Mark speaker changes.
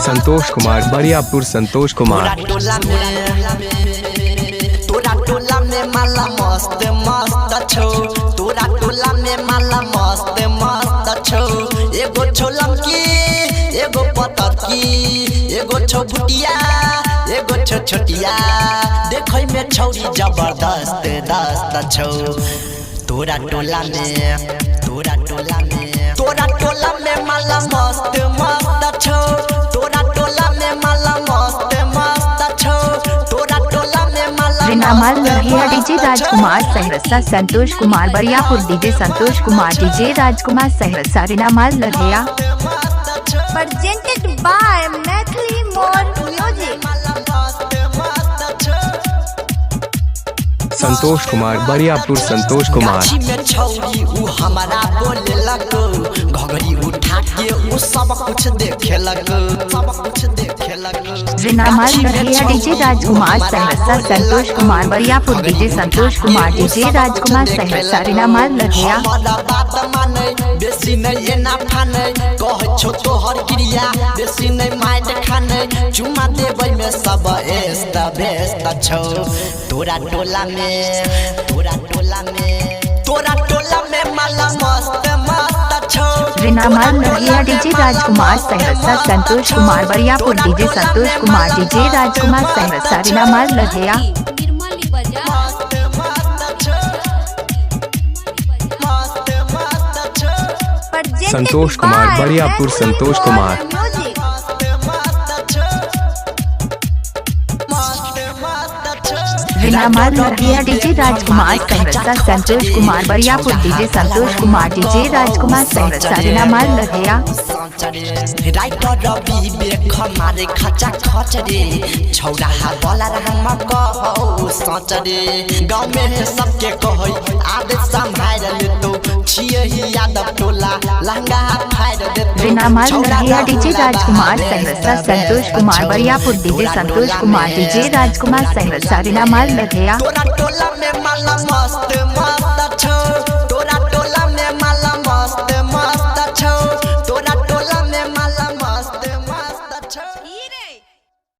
Speaker 1: संतोष कुमार बरियापुर संतोष कुमार।
Speaker 2: तोरा टोला में माला मस्त मस्त छो, तोरा टोला में माला मस्त मस्त छो। एगो छो लमकी, एगो पतरकी, एगो छो भुटिया, एगो छो छोटिया। देखै में छौरी जबरदस्त दस्त छो। तोरा टोला में, तोरा टोला में, तोरा टोला में माला मस्त मस्त छो, तोरा टोला में माला मस्त मस्त छो। तोरा टोला में माला
Speaker 3: रिनामाल लड़िया DJ Rajkumar Saharsa Santosh Kumar Bariyapur DJ Santosh Kumar DJ Rajkumar Saharsa रिनामाल लड़िया।
Speaker 4: presented by मैथिली मोर म्यूजिक।
Speaker 1: संतोष कुमार बरियापुर संतोष कुमार।
Speaker 2: में छौरी उ हमारा बोले लगो, घघरी उठा के उ सब कुछ देखे लगो, सब कुछ देखे लगो।
Speaker 3: रिनामाल लड़िया DJ Rajkumar Saharsa Santosh Kumar Bariyapur DJ Santosh Kumar DJ Rajkumar Saharsa रिनामाल लड़िया।
Speaker 2: हमारा बात माने बेसी नहीं एना फाने, कह छो तोहर क्रिया बेसी नहीं माइट खाने। चुमा देबै में सब एस्त बेस्त छौ। तोरा टोला में, तोरा टोला में, तोरा टोला में माला मस्त मस्त छौ।
Speaker 3: रिनामाल लड़िया DJ Rajkumar Saharsa Santosh Kumar Bariyapur DJ Santosh Kumar DJ Rajkumar Saharsa रिनामाल लड़िया।
Speaker 1: संतोष कुमार बरियापुर संतोष कुमार।
Speaker 3: रिनामाल लड़िया DJ Rajkumar Saharsa Santosh Kumar Bariyapur DJ Santosh Kumar DJ Rajkumar Saharsa रिनामाल लड़िया।
Speaker 2: राइटर रवि बेख मारे खचा खच रे, छौरा बोला हम कहौ सच रे। गाँव में सबके कहै आदत संभाल ले तो छिए ही यादव टोला लहंगा फाड़ दे।
Speaker 3: रिनामाल लड़िया DJ Rajkumar Saharsa Santosh Kumar Bariyapur DJ Santosh Kumar DJ Rajkumar Saharsa रिनामाल लड़िया।
Speaker 2: तोरा टोला में माला मस्त